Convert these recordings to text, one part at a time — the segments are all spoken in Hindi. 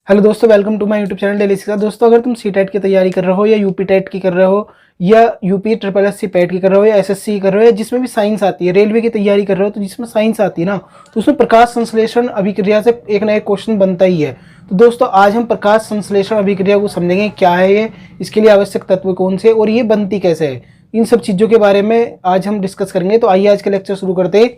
हेलो दोस्तों, welcome to my YouTube channel Daily Shiksha. दोस्तों, अगर तुम सी टेट की तैयारी कर रहे हो या यूपी टेट की कर रहे हो या UP triple S C PET की कर रहे हो या एसएससी की कर रहे हो या जिसमें भी साइंस आती है, रेलवे की तैयारी कर रहे हो तो जिसमें साइंस आती है ना, तो उसमें प्रकाश संश्लेषण अभिक्रिया से एक ना एक क्वेश्चन बनता ही है। तो दोस्तों, आज हम प्रकाश संश्लेषण अभिक्रिया को समझेंगे, क्या है ये, इसके लिए आवश्यक तत्व कौन से और ये बनती कैसे है, इन सब चीज़ों के बारे में आज हम डिस्कस करेंगे। तो आइए आज का लेक्चर शुरू करते हैं।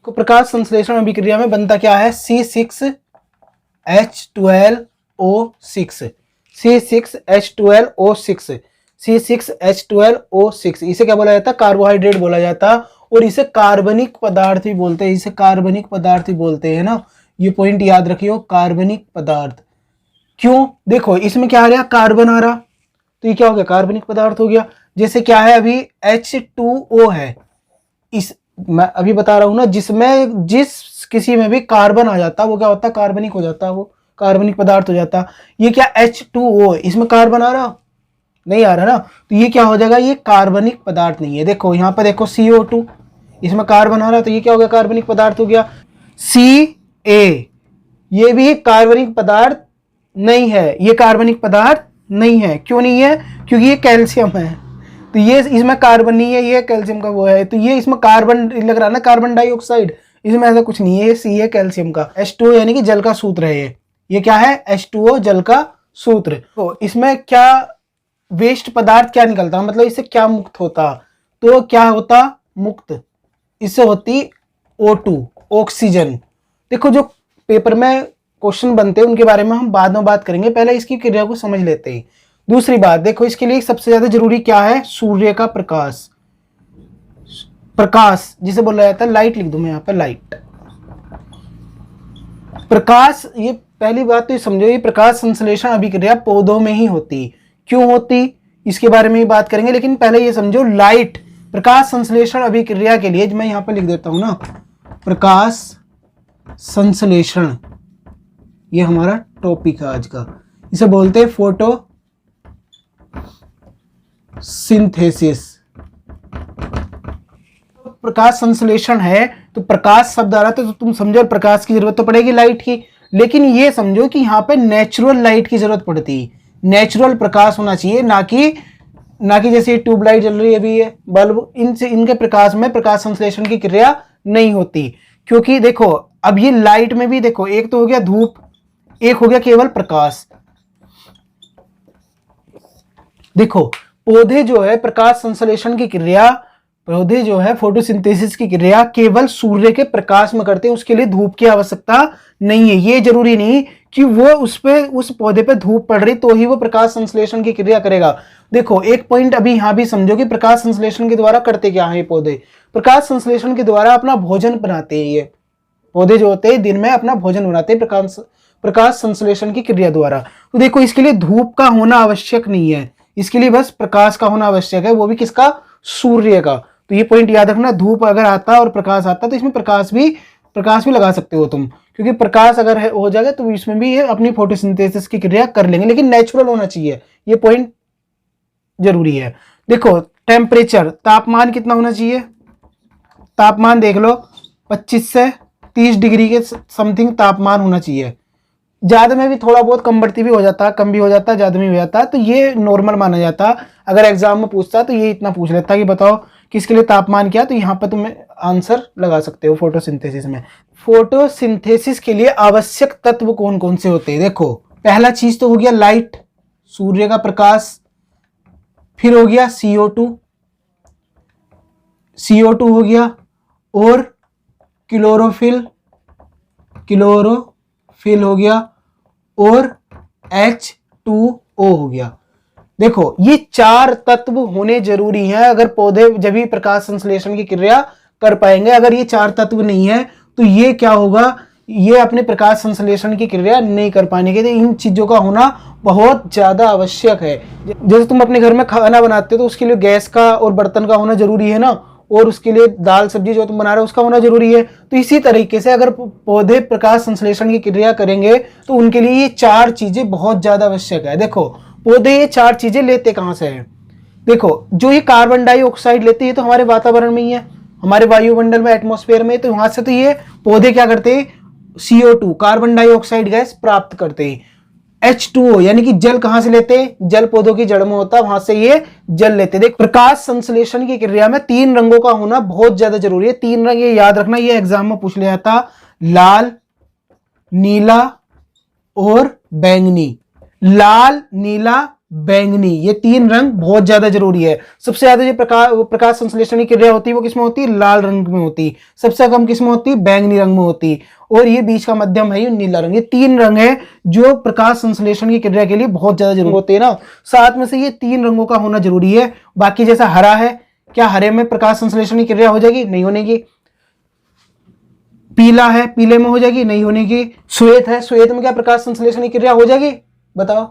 तो प्रकाश संश्लेषण अभिक्रिया में बनता क्या है, C6H12O6, C6H12O6, C6H12O6, इसे क्या बोला जाता है, कार्बोहाइड्रेट बोला जाता है और इसे कार्बनिक पदार्थ भी बोलते हैं, इसे कार्बनिक पदार्थ भी बोलते हैं ना। ये पॉइंट याद रखियो, कार्बनिक पदार्थ। क्यों, देखो इसमें क्या आ रहा, कार्बन आ रहा, तो ये क्या हो गया, कार्बनिक पदार्थ हो गया। जैसे क्या है, अभी H2O है, इस मैं अभी बता रहा हूं ना, जिसमें जिस किसी में भी कार्बन आ जाता वो क्या होता, कार्बनिक हो जाता, वो कार्बनिक पदार्थ हो जाता। ये क्या H2O है, इसमें कार्बन आ रहा, नहीं आ रहा ना, तो ये क्या हो जाएगा, ये कार्बनिक पदार्थ नहीं है। देखो यहाँ पर देखो CO2, इसमें कार्बन आ रहा, तो ये क्या हो गया, कार्बनिक पदार्थ हो गया। Ca, ये भी कार्बनिक पदार्थ नहीं है, ये कार्बनिक पदार्थ नहीं है। क्यों नहीं है, क्योंकि ये कैल्शियम है, तो ये इसमें कार्बन नहीं है, ये कैल्शियम का वो है, तो ये इसमें कार्बन लग रहा ना, कार्बन डाइऑक्साइड, इसमें ऐसा कुछ नहीं है, ये सी है कैल्शियम का। H2O यानी कि जल का सूत्र है ये क्या है, H2O जल का सूत्र। तो इसमें क्या वेस्ट पदार्थ क्या निकलता, मतलब इससे क्या मुक्त होता, तो क्या होता, मुक्त इससे होती O2, ऑक्सीजन। देखो जो पेपर में क्वेश्चन बनते हैं उनके बारे में हम बाद में बात करेंगे, पहले इसकी क्रिया को समझ लेते हैं। दूसरी बात देखो, इसके लिए सबसे ज्यादा जरूरी क्या है, सूर्य का प्रकाश। प्रकाश जिसे बोला जाता है, लाइट लिख दूं मैं यहाँ पर, लाइट, प्रकाश। ये पहली बात तो ये समझो, ये प्रकाश संश्लेषण अभिक्रिया पौधों में ही होती। क्यों होती, इसके बारे में ही बात करेंगे, लेकिन पहले ये समझो, लाइट प्रकाश संश्लेषण अभिक्रिया के लिए मैं यहाँ पर लिख देता हूं ना, प्रकाश संश्लेषण, ये हमारा टॉपिक है आज का, इसे बोलते हैं फोटो सिंथेसिस। प्रकाश संश्लेषण है तो प्रकाश शब्द आ रहा था, तो तुम समझो प्रकाश की जरूरत तो पड़ेगी लाइट की, लेकिन ये समझो कि यहाँ पे नेचुरल लाइट की जरूरत पड़ती है, नेचुरल प्रकाश होना चाहिए, ना कि जैसे ट्यूबलाइट जल रही है अभी, ये बल्ब, इनके प्रकाश में प्रकाश संश्लेषण की क्रिया नहीं होती। क्योंकि देखो अब ये लाइट में भी देखो, एक तो हो गया धूप, एक हो गया केवल प्रकाश। देखो पौधे जो है प्रकाश संश्लेषण की क्रिया, पौधे जो है फोटोसिंथेसिस की क्रिया केवल सूर्य के प्रकाश में करते हैं, उसके लिए धूप की आवश्यकता नहीं है। ये जरूरी नहीं कि वो उस पौधे पे धूप पड़ रही तो ही वो प्रकाश संश्लेषण की क्रिया करेगा। देखो एक पॉइंट अभी यहां भी समझो कि प्रकाश संश्लेषण के द्वारा करते क्या है ये पौधे, प्रकाश संश्लेषण के द्वारा अपना भोजन बनाते हैं। ये पौधे जो होते हैं दिन में अपना भोजन बनाते हैं प्रकाश संश्लेषण की क्रिया द्वारा। तो देखो इसके लिए धूप का होना आवश्यक नहीं है, इसके लिए बस प्रकाश का होना आवश्यक है, वो भी किसका, सूर्य का। तो ये पॉइंट याद रखना, धूप अगर आता और प्रकाश आता तो इसमें प्रकाश भी लगा सकते हो तुम, क्योंकि प्रकाश अगर हो जाएगा तो इसमें भी ये अपनी फोटोसिंथेसिस की क्रिया कर लेंगे, लेकिन नेचुरल होना चाहिए, ये पॉइंट जरूरी है। देखो टेम्परेचर, तापमान कितना होना चाहिए, तापमान देख लो 25 से 30 डिग्री के समथिंग तापमान होना चाहिए। ज्यादा में भी थोड़ा बहुत कम बढ़ती भी हो जाता है, कम भी हो जाता है, ज्यादा में भी हो जाता है, तो ये नॉर्मल माना जाता है। अगर एग्जाम में पूछता तो ये इतना पूछ लेता कि बताओ किसके लिए तापमान क्या, तो यहाँ पर तुम आंसर लगा सकते हो फोटोसिंथेसिस में। फोटोसिंथेसिस के लिए आवश्यक तत्व कौन कौन से होते हैं, देखो पहला चीज तो हो गया लाइट, सूर्य का प्रकाश, फिर हो गया CO2 हो गया, और क्लोरोफिल हो गया, और H2O हो गया। देखो ये चार तत्व होने जरूरी हैं, अगर पौधे जब भी प्रकाश संश्लेषण की क्रिया कर पाएंगे। अगर ये चार तत्व नहीं है तो ये क्या होगा, ये अपने प्रकाश संश्लेषण की क्रिया नहीं कर पाने के, इन चीजों का होना बहुत ज्यादा आवश्यक है। जैसे तुम अपने घर में खाना बनाते हो तो उसके लिए गैस का और बर्तन का होना जरूरी है ना, और उसके लिए दाल सब्जी जो तुम बना रहे हो उसका होना जरूरी है। तो इसी तरीके से अगर पौधे प्रकाश संश्लेषण की क्रिया करेंगे तो उनके लिए ये चार चीजें बहुत ज्यादा आवश्यक है। देखो पौधे ये चार चीजें लेते कहां से हैं, देखो जो ये कार्बन डाइऑक्साइड लेते हैं तो हमारे वातावरण में ही है, हमारे वायुमंडल में, एटमॉस्फेयर में, तो वहां से तो ये पौधे क्या करते हैं, CO2 कार्बन डाइऑक्साइड गैस प्राप्त करते हैं। H2O, यानी कि जल कहां से लेते हैं, जल पौधों की जड़ में होता है, वहां से ये जल लेते। देख, प्रकाश संश्लेषण की क्रिया में 3 रंगों का होना बहुत ज्यादा जरूरी है। 3 रंग ये याद रखना, ये एग्जाम में पूछ लिया था, लाल, नीला और बैंगनी। लाल, नीला, बैंगनी, ये 3 रंग बहुत ज्यादा जरूरी है। सबसे ज्यादा जो प्रकाश संश्लेषण की क्रिया होती है वो किसमें होती है, लाल रंग में होती है। सबसे कम किसमें होती है, बैंगनी रंग में होती है। और ये बीच का मध्यम है, ये नीला रंग। ये 3 रंग है जो प्रकाश संश्लेषण की क्रिया के लिए बहुत ज्यादा जरूरी होते हैं ना। 7 में से ये 3 रंगों का होना जरूरी है। बाकी जैसा हरा है, क्या हरे में प्रकाश संश्लेषण की क्रिया हो जाएगी, नहीं होने की। पीला है, पीले में हो जाएगी, नहीं होने की। श्वेत है, श्वेत में क्या प्रकाश संश्लेषण की क्रिया हो जाएगी, बताओ,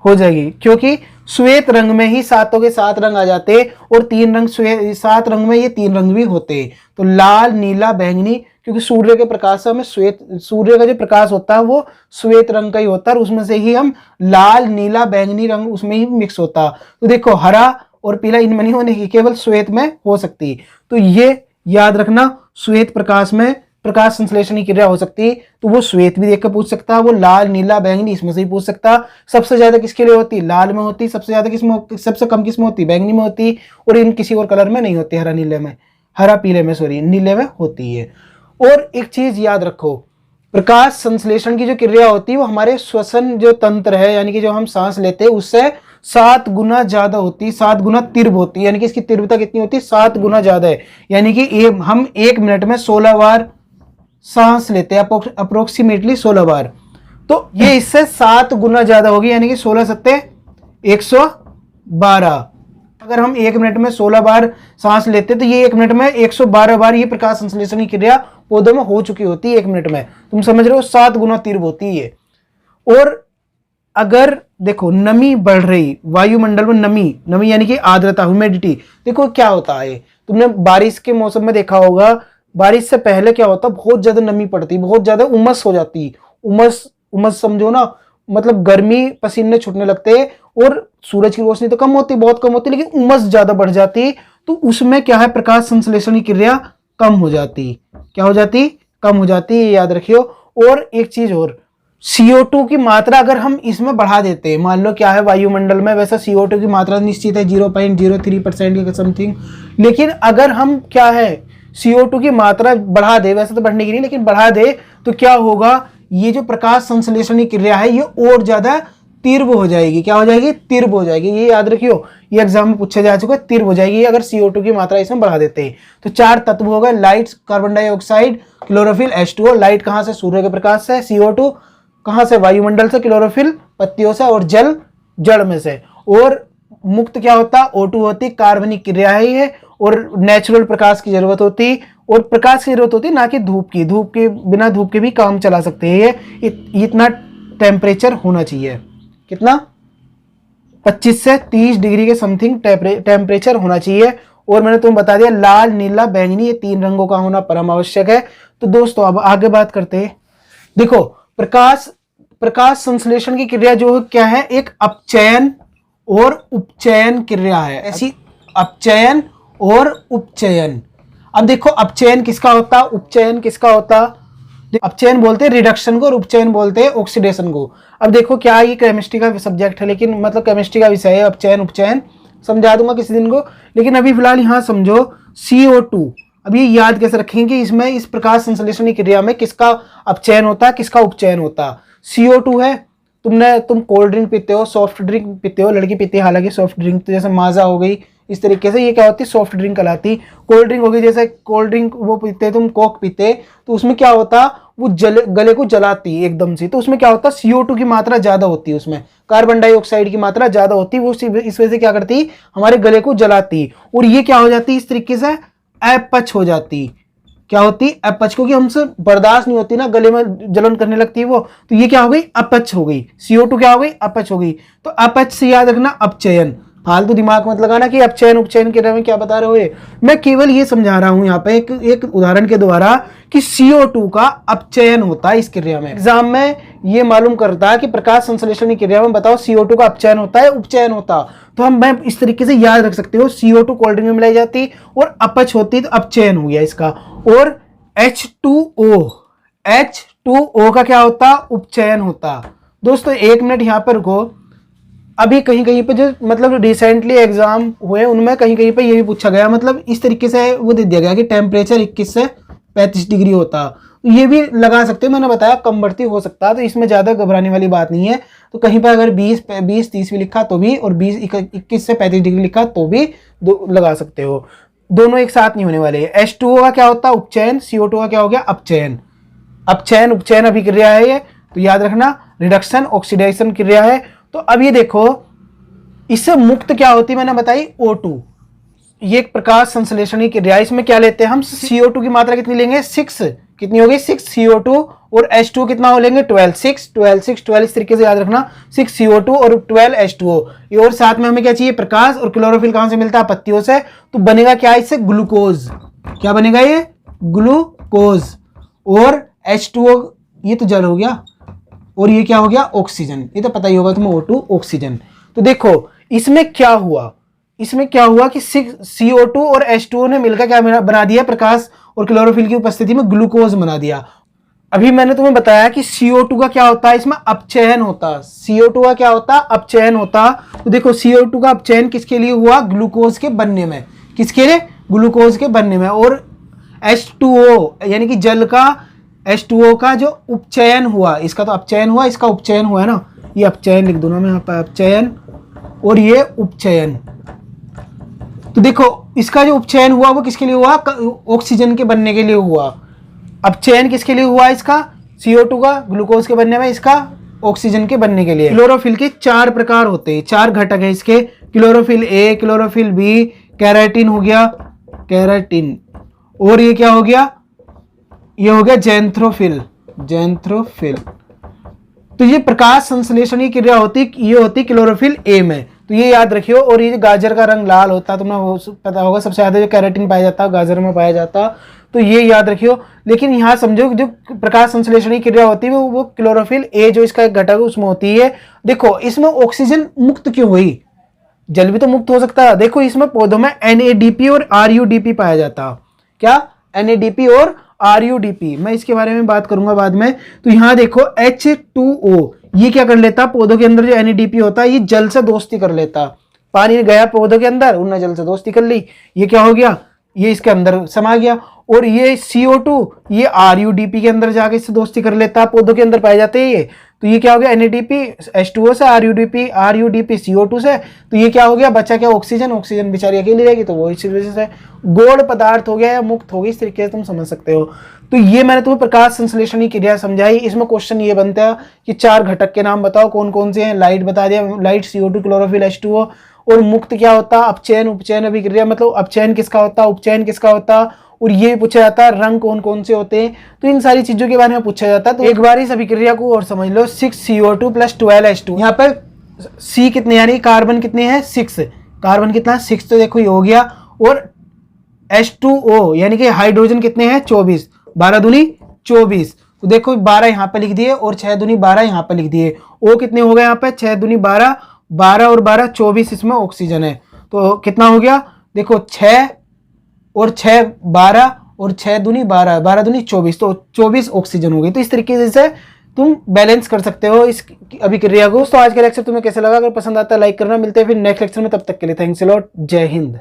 हो जाएगी, क्योंकि श्वेत रंग में ही 7 के 7 रंग आ जाते हैं और 3 रंग 7 रंग में ये 3 रंग भी होते हैं। तो लाल, नीला, बैंगनी, क्योंकि सूर्य के प्रकाश से हमें श्वेत, सूर्य का जो प्रकाश होता है वो श्वेत रंग का ही होता है और उसमें से ही हम लाल, नीला, बैंगनी रंग उसमें ही मिक्स होता। तो देखो, हरा और पीला इनमें नहीं होने की, केवल श्वेत में हो सकती। तो ये याद रखना, श्वेत प्रकाश में प्रकाश संश्लेषण की क्रिया हो सकती है, तो वो श्वेत भी देख कर पूछ सकता है, वो लाल, नीला, बैंगनी इसमें से ही पूछ सकता। सबसे ज्यादा किसके लिए होती है, लाल में होती। सबसे ज्यादा किसमें, सबसे कम किसमें होती, बैंगनी में होती। और इन किसी और कलर में नहीं होती, हरा नीले में, हरा पीले में, सॉरी, नीले में होती है। और एक चीज याद रखो, प्रकाश संश्लेषण की जो क्रिया होती है वो हमारे श्वसन जो तंत्र है, यानी कि जो हम सांस लेते हैं उससे 7 गुना ज्यादा होती है, 7 गुना तीव्र होती है। यानी कि इसकी तीव्रता कितनी होती है, 7 गुना ज्यादा है। यानी कि हम 1 मिनट में 16 बार सांस लेते हैं, अप्रोक्सीमेटली 16 बार। तो ये इससे 7 गुना ज्यादा होगी, यानी कि 16 सत्ते 112। अगर हम 1 मिनट में 16 बार सांस लेते तो ये 1 मिनट में 112 बार ये प्रकाश संश्लेषण की क्रिया पौधों में हो चुकी होती है 1 मिनट में। तुम समझ रहे हो, 7 गुना तीव्र होती है। और अगर देखो नमी बढ़ रही, वायुमंडल में नमी यानी कि आर्द्रता, ह्यूमिडिटी, देखो क्या होता है, तुमने बारिश के मौसम में देखा होगा, बारिश से पहले क्या होता, बहुत ज्यादा नमी पड़ती, बहुत ज्यादा उमस हो जाती। उमस समझो ना, मतलब गर्मी, पसीने छूटने लगते हैं और सूरज की रोशनी तो कम होती, बहुत कम होती, लेकिन उमस ज्यादा बढ़ जाती। तो उसमें क्या है, प्रकाश संश्लेषण की क्रिया कम हो जाती। क्या हो जाती, कम हो जाती, ये याद रखियो। और एक चीज और, CO2 की मात्रा अगर हम इसमें बढ़ा देते हैं, मान लो क्या है वायुमंडल में, वैसा CO2 की मात्रा निश्चित है 0.03% के समथिंग, लेकिन अगर हम क्या है CO2 की मात्रा बढ़ा दे, वैसे तो बढ़ने की नहीं लेकिन बढ़ा दे, तो क्या होगा, ये जो प्रकाश संश्लेषण की क्रिया है ये और ज्यादा तीव्र हो जाएगी। क्या हो जाएगी, तीव्र हो जाएगी। ये याद रखियो, ये एग्जाम में पूछा जा चुका है, तीव्र हो जाएगी अगर CO2 की मात्रा इसमें बढ़ा देते हैं। तो 4 तत्व हो गए, light, carbon dioxide, chlorophyll, H2O। Light कहां से, सूर्य के प्रकाश से। CO2 कहां से, वायुमंडल से। क्लोरोफिल पत्तियों से। और जल जड़ में से। और मुक्त क्या होता, O2 होती, कार्बनिक क्रिया है ये। और नेचुरल प्रकाश की जरूरत होती, और प्रकाश की जरूरत होती ना कि धूप की। धूप के बिना धूप के भी काम चला सकते हैं ये। इतना टेम्परेचर होना चाहिए, कितना, 25 से 30 डिग्री के समथिंग टेम्परेचर होना चाहिए। और मैंने तुम्हें बता दिया लाल, नीला, बैंगनी, ये 3 रंगों का होना परम आवश्यक है। तो दोस्तों अब आगे बात करते हैं। देखो, प्रकाश संश्लेषण की क्रिया जो क्या है, एक अपचयन और उपचयन क्रिया है। ऐसी अपचयन और उपचयन। अब देखो, अपचयन किसका होता, उपचयन किसका होता। अपचयन बोलते हैं रिडक्शन को और उपचयन बोलते हैं ऑक्सीडेशन को। अब देखो क्या, ये केमिस्ट्री का सब्जेक्ट है, लेकिन मतलब केमिस्ट्री का विषय है अपचयन उपचयन, समझा दूंगा किसी दिन को, लेकिन अभी फिलहाल यहां समझो CO2। अब ये याद कैसे रखेंगे कि इसमें, इस प्रकाश संश्लेषण की क्रिया में किसका अपचयन होता है, किसका उपचयन होता है। CO2 है, तुम कोल्ड ड्रिंक पीते हो, सॉफ्ट ड्रिंक पीते हो, लड़की पीती है हालांकि सॉफ्ट ड्रिंक, तो जैसे माजा हो गई, इस तरीके से ये क्या होती है, सॉफ्ट ड्रिंक कहलाती। कोल्ड ड्रिंक होगी, जैसे कोल्ड ड्रिंक वो पीते, तुम कोक पीते, तो उसमें क्या होता, वो गले को जलाती एकदम से। तो उसमें क्या होता, CO2 की मात्रा ज्यादा होती है, उसमें कार्बन डाइऑक्साइड की मात्रा ज्यादा होती है, वो इस वजह से क्या करती, हमारे गले को जलाती। और ये क्या हो जाती, इस तरीके से अपच हो जाती। क्या होती, अपच, क्योंकि हमसे बर्दाश्त नहीं होती ना, गले में जलन करने लगती है वो, तो ये क्या हो गई, अपच हो गई। CO2 क्या हो गई, अपच हो गई। तो अपच से याद रखना अपचयन। फालतू दिमाग मत लगाना कि अपचयन उपचयन के बारे में क्या बता रहे हो ये। मैं केवल ये समझा रहा हूं यहाँ पे एक उदाहरण के द्वारा कि CO2 का अपचयन होता है इस क्रिया में। एग्जाम में ये मालूम करता है कि प्रकाश संश्लेषण की क्रिया में बताओ CO2 का अपचयन होता है उपचयन होता, तो मैं इस तरीके से याद रख सकते हो। CO2 कोल्ड ड्रिंक में मिलाई जाती और अपच होती, तो अपचयन हो गया इसका। और H2O का क्या होता, उपचयन होता। दोस्तों 1 मिनट यहाँ पर रुको। अभी कहीं कहीं पे जो मतलब रिसेंटली एग्जाम हुए उनमें कहीं कहीं पे ये भी पूछा गया, मतलब इस तरीके से वो दे दिया गया कि टेम्परेचर 21 से 35 डिग्री होता, ये भी लगा सकते हो, मैंने बताया कम बढ़ती हो सकता है, तो इसमें ज़्यादा घबराने वाली बात नहीं है। तो कहीं पर अगर 20-30 भी लिखा तो भी, और 21 से 35 डिग्री लिखा तो भी लगा सकते हो, दोनों एक साथ नहीं होने वाले। H2O का क्या होता है? उपचयन। CO2 का क्या हो गया? अपचयन। अपचयन उपचयन अभिक्रिया है ये, तो याद रखना। रिडक्शन ऑक्सीडेशन क्रिया है। तो अब ये देखो, इससे मुक्त क्या होती है मैंने बताई? O2। ये एक प्रकाश संश्लेषण की क्रिया, इसमें क्या लेते हैं हम? CO2 की मात्रा कितनी लेंगे? 6। कितनी होगी? 6 CO2, और H2O कितना हो लेंगे? 12। 6 12 6 12, इस तरीके से याद रखना। 6 CO2 और 12 H2O। और साथ में हमें क्या चाहिए? प्रकाश। और क्लोरोफिल कहां से मिलता है? पत्तियों से। तो बनेगा क्या इससे? ग्लूकोज। क्या बनेगा ये? ग्लूकोज। और H2O ये तो जल हो गया, और ये क्या हो गया? ऑक्सीजन। ये तो पता ही होगा तुम्हें, O2 ऑक्सीजन। तो देखो इसमें क्या हुआ, इसमें क्या हुआ कि CO2 और H2O ने मिलकर क्या बना दिया? प्रकाश और क्लोरोफिल की उपस्थिति में ग्लूकोज बना दिया। अभी मैंने तुम्हें बताया कि CO2 का क्या होता है? इसमें अपचयन होता। CO2 का क्या होता? अपचयन होता। तो देखो CO2 का अपचयन किसके लिए हुआ? ग्लूकोज के बनने में। किसके लिए? ग्लूकोज के बनने में। और H2O यानी कि जल का H2O का जो उपचयन हुआ, इसका तो अपचयन हुआ, इसका उपचयन हुआ है ना, ये अपचयन लिख दो ना मैं यहाँ पर, अपचयन और ये उपचयन। तो देखो इसका जो उपचयन हुआ वो किसके लिए हुआ? ऑक्सीजन के बनने के लिए हुआ। अपचयन किसके लिए हुआ? इसका CO2 का ग्लूकोज के बनने में, इसका ऑक्सीजन के बनने के लिए। क्लोरोफिल के 4 प्रकार होते हैं, 4 घटक है इसके। Chlorophyll A, chlorophyll B, keratin हो गया, कैराटिन, और ये क्या हो गया? ये हो गया जैंथ्रोफिल। जैंथ्रोफिल। तो ये प्रकाश संश्लेषण की क्रिया होती, ये होती क्लोरोफिल A में। तो ये याद रखियो। और ये गाजर का रंग लाल होता, तुम्हें पता होगा, सबसे ज्यादा जो कैरेटिन पाया जाता है गाजर में पाया जाता, तो ये याद रखियो। लेकिन यहाँ समझो जो प्रकाश संश्लेषण की क्रिया होती है वो क्लोरोफिल A जो इसका एक घटक है उसमें होती है। देखो इसमें ऑक्सीजन मुक्त क्यों हुई? जल भी तो मुक्त हो सकता है। देखो इसमें पौधों में NADP और RUDP पाया जाता। क्या? NADP और RUDP, मैं इसके बारे में बात करूंगा बाद में। तो यहां देखो H2O, ये क्या कर लेता? पौधों के अंदर जो NADP होता है ये जल से दोस्ती कर लेता। पानी गया पौधों के अंदर, उन्होंने जल से दोस्ती कर ली, ये क्या हो गया? ये इसके अंदर समा गया। और ये CO2 ये RUDP के अंदर जाके इससे दोस्ती कर लेता, पौधों के अंदर पाए जाते हैं ये। तो ये क्या हो गया? NADP H2O से, RUDP CO2 से। तो ये क्या हो गया? बचा क्या? ऑक्सीजन। ऑक्सीजन बेचारी अकेली रहेगी, तो वो इसी वजह से गोड़ पदार्थ हो गया या मुक्त हो गई, इस तरीके से तुम समझ सकते हो। तो ये मैंने तुम्हें प्रकाश संश्लेषण की क्रिया समझाई। इसमें क्वेश्चन ये बनता है कि 4 घटक के नाम बताओ कौन कौन से हैं। लाइट बता दिया, लाइट, CO2, क्लोरोफिल, H2O। और मुक्त क्या होता? अपचयन उपचयन अभिक्रिया, मतलब अपचयन किसका होता, उपचयन किसका होता। और ये पूछा जाता है रंग कौन कौन से होते हैं। तो इन सारी चीजों के बारे में पूछा जाता है। तो एक बार इस अभिक्रिया को और समझ लो। 6 CO2 + 12 H2। यहाँ पर C कितने यानी कार्बन कितने हैं? 6। कार्बन कितना? 6। तो देखो ये हो गया। और H2O यानी कि हाइड्रोजन कितने हैं? 24। 12 दूनी 24। तो देखो 12 यहाँ पे लिख दिए और 6 दूनी 12 यहाँ पे लिख दिए। O कितने हो गए यहाँ पे? 6 दूनी 12, 12 और 12 24, इसमें ऑक्सीजन है। तो कितना हो गया? देखो 6 और 6 12 और 6 दूनी 12, 12 दूनी 24, तो 24 ऑक्सीजन हो गई। तो इस तरीके से तुम बैलेंस कर सकते हो इस अभिक्रिया को। तो आज का लेक्चर तुम्हें कैसा लगा? अगर पसंद आता है लाइक करना। मिलते हैं फिर नेक्स्ट लेक्चर में, तब तक के लिए थैंक्स अ लॉट। जय हिंद।